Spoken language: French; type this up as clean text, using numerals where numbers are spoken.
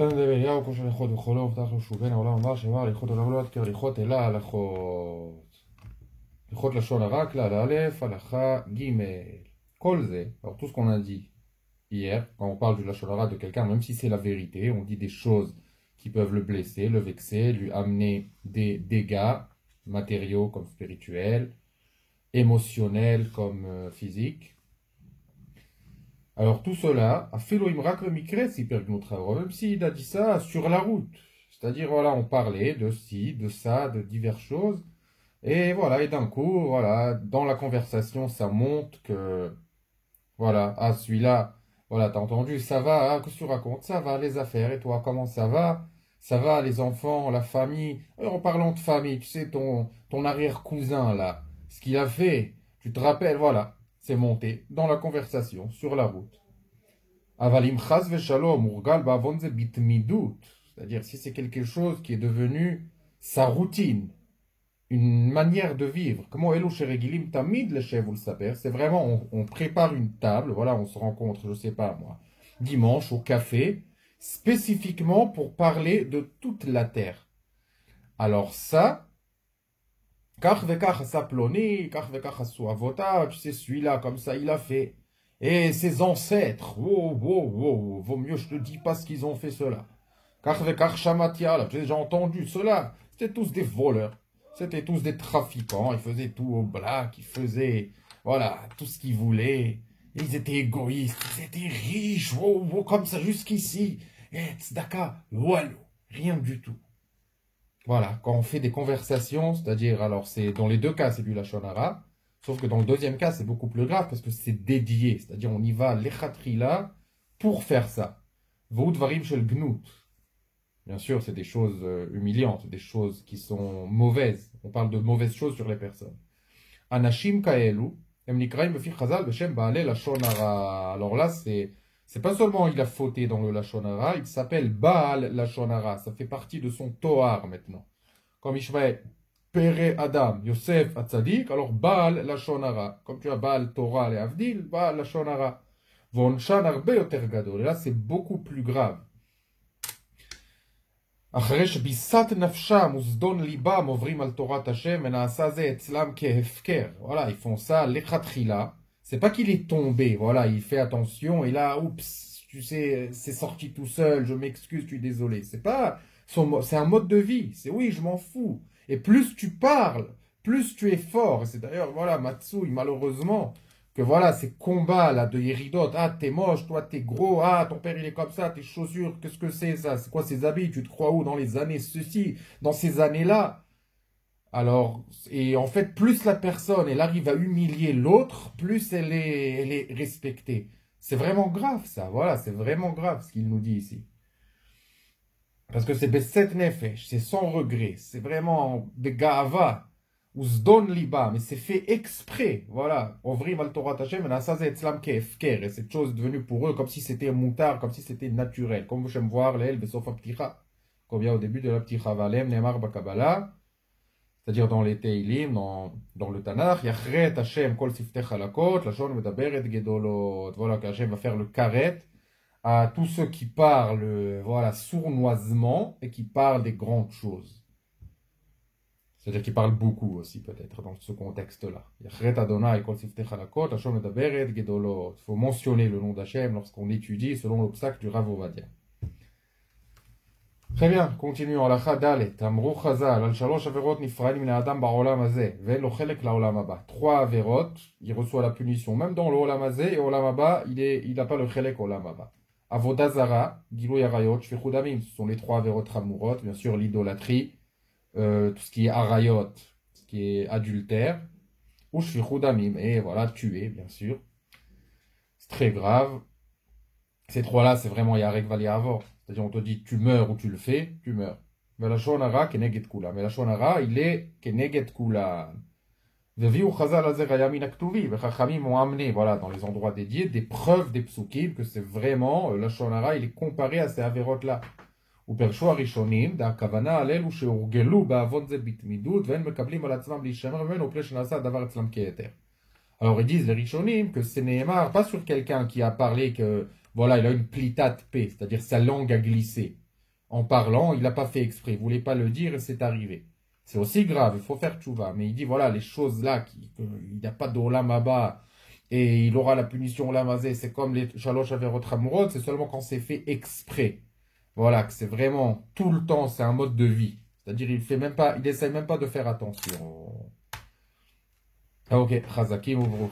תנא דאליהו כושר הלכות וכולו ובטח לו שהוא בן העולם הבא שאמר הליכות עולם לא אתכר הליכות אלא הלכות. הליכות לשון הרע, כלל א', הלכה ג'. כל זה, alors tout ce qu'on a dit hier, quand on parle du lashon hara de quelqu'un, même si c'est la vérité, on dit des choses qui peuvent le blesser, le vexer, lui amener des dégâts matériaux comme spirituels, émotionnels comme physiques. Alors tout cela, même s'il a dit ça sur la route, c'est-à-dire voilà, on parlait de ci, de ça, de diverses choses, et voilà, et d'un coup, voilà, dans la conversation, ça monte que, voilà, ah celui-là, voilà, t'as entendu, ça va, ah, qu'est-ce que tu racontes? Ça va, les affaires, et toi, comment ça va? Ça va, les enfants, la famille. Alors, en parlant de famille, tu sais, ton arrière-cousin, là, ce qu'il a fait, tu te rappelles, voilà, c'est monté dans la conversation, sur la route. Avalim chas veshalom, urgal ba'avon ze bitmidut. C'est-à-dire, si c'est quelque chose qui est devenu sa routine, une manière de vivre. Comment Elo Sheregilim Tamid le chef, vous le savez, c'est vraiment, on prépare une table, voilà, on se rencontre, je sais pas moi, dimanche au café, spécifiquement pour parler de toute la terre. Alors ça, Kach vekach saploni, Kach vekach suavota, tu sais, celui-là, comme ça, il a fait. Et ses ancêtres, vaut mieux je te dis pas ce qu'ils ont fait cela. Kach vekach shamatia, là, j'ai déjà entendu cela, c'était tous des voleurs. C'était tous des trafiquants, ils faisaient tout au black, ils faisaient, voilà, tout ce qu'ils voulaient. Ils étaient égoïstes, ils étaient riches, comme ça jusqu'ici. Et tzedaka, walou, rien du tout. Voilà, quand on fait des conversations, c'est-à-dire, alors c'est dans les deux cas, c'est du lashon hara, sauf que dans le deuxième cas, c'est beaucoup plus grave parce que c'est dédié, c'est-à-dire on y va lechatrila pour faire ça. Voudvarim shel gnout. Bien sûr, c'est des choses humiliantes, des choses qui sont mauvaises. On parle de mauvaises choses sur les personnes. Anashim kaelu, emnikraim befi chazal beshem baale lashon hara. Alors là, c'est pas seulement il a fauté dans le lashon hara, il s'appelle Baal lashon hara. Ça fait partie de son toar maintenant. Comme Ishmael, Pere Adam, Yosef Atzadik, alors Baal lashon hara. Comme tu as Baal Torah et Avdil, Baal lashon hara. Vonshan arbe yoter gadol. Et là, c'est beaucoup plus grave. אחרי שביסת נפשם וזדון ליבם עוברים על תורת השם ונעשה זה אצלם כהפקר. Voilà, ils font ça לכתחילה. C'est pas qu'il est tombé, voilà, il fait attention et là, oups, tu sais, c'est sorti tout seul, je m'excuse, je suis désolé. C'est pas c'est un mode de vie. C'est oui, je m'en fous. Et plus tu parles, plus tu es fort. Et c'est d'ailleurs, voilà, Matsui, malheureusement, que voilà, ces combats là de Yeridot, ah t'es moche, toi t'es gros, ah ton père il est comme ça, tes chaussures, qu'est-ce que c'est ça, c'est quoi ces habits, tu te crois où dans les années ceci, dans ces années-là. Alors, et en fait, plus la personne elle arrive à humilier l'autre, plus elle est respectée. C'est vraiment grave ça, voilà, c'est vraiment grave ce qu'il nous dit ici. Parce que c'est Beset Nefesh, c'est sans regret, c'est vraiment de Ga'ava. Ou Zdon Liba, mais c'est fait exprès, voilà. Ovrim al Torah Hashem, et ça c'est Etzlam Kefker, et cette chose est devenue pour eux comme si c'était un moutard, comme si c'était naturel. Comme vous j'aime voir l'El Besof Apticha, comme il y a au début de la Pticha Valem, Neymar Bakabala, c'est-à-dire dans les Teilim, dans le Tanakh, Yachret Hashem Kol Siftech Halakot, la Shon Medaberet Gedolot, voilà qu'Hashem va faire le karet à tous ceux qui parlent, voilà, sournoisement, et qui parlent des grandes choses. C'est-à-dire qu'il parle beaucoup aussi, peut-être, dans ce contexte-là. Il faut mentionner le nom d'Hachem lorsqu'on étudie selon l'obstacle du Rav Ovadia. Très bien, continuons. Halakha Dalet. Amru Chazal, al shalosh averot nifraim min ha'adam ba'olam hazeh, ve'en lo chelek la'olam haba. 3 averot, il reçoit la punition, même dans l'olam hazeh, et olam haba, il n'a pas le chelek olam haba. Avodah zara, gilui arayot, shfichut damim, ce sont les 3 averot ramurot, bien sûr, l'idolâtrie, tout ce qui est arayot, ce qui est adultère, ou shfichut damim, et voilà, tuer, bien sûr. C'est très grave. Ces 3-là, c'est vraiment yarek vali avor. C'est-à-dire, on te dit, tu meurs ou tu le fais, tu meurs. Mais la shonara, keneget kula. Mais la shonara, il est keneget kula. Veviu chazal azerayamin aktuvi. Vechachamim ont amené, voilà, dans les endroits dédiés, des preuves des psukim, que c'est vraiment, la shonara, il est comparé à ces avérotes-là. ופרשו הראשונים, הכוונה על אלו שהורגלו בעוון זה בתמידות, ואין מקבלים על עצמם להישמר ממנו, מפני שנעשה הדבר אצלם כיתר. Alors ils disent, les Rishonim, que c'est Nehemar, pas sur quelqu'un qui a parlé que, voilà, il a une plitat paix, c'est-à-dire sa langue a glissé. en parlant, il n'a pas fait exprès, il voulait pas le dire et c'est arrivé. C'est aussi grave, il faut faire tchouva. Mais il dit, voilà, les choses là, il n'y a pas d'olam Abba et il aura la punition olam hazé, c'est comme les shalosh averot hamurot, c'est seulement quand c'est fait exprès. Voilà, que c'est vraiment tout le temps, c'est un mode de vie. C'est-à-dire, il fait même pas, il essaie même pas de faire attention. Ah, ok, chazakim ou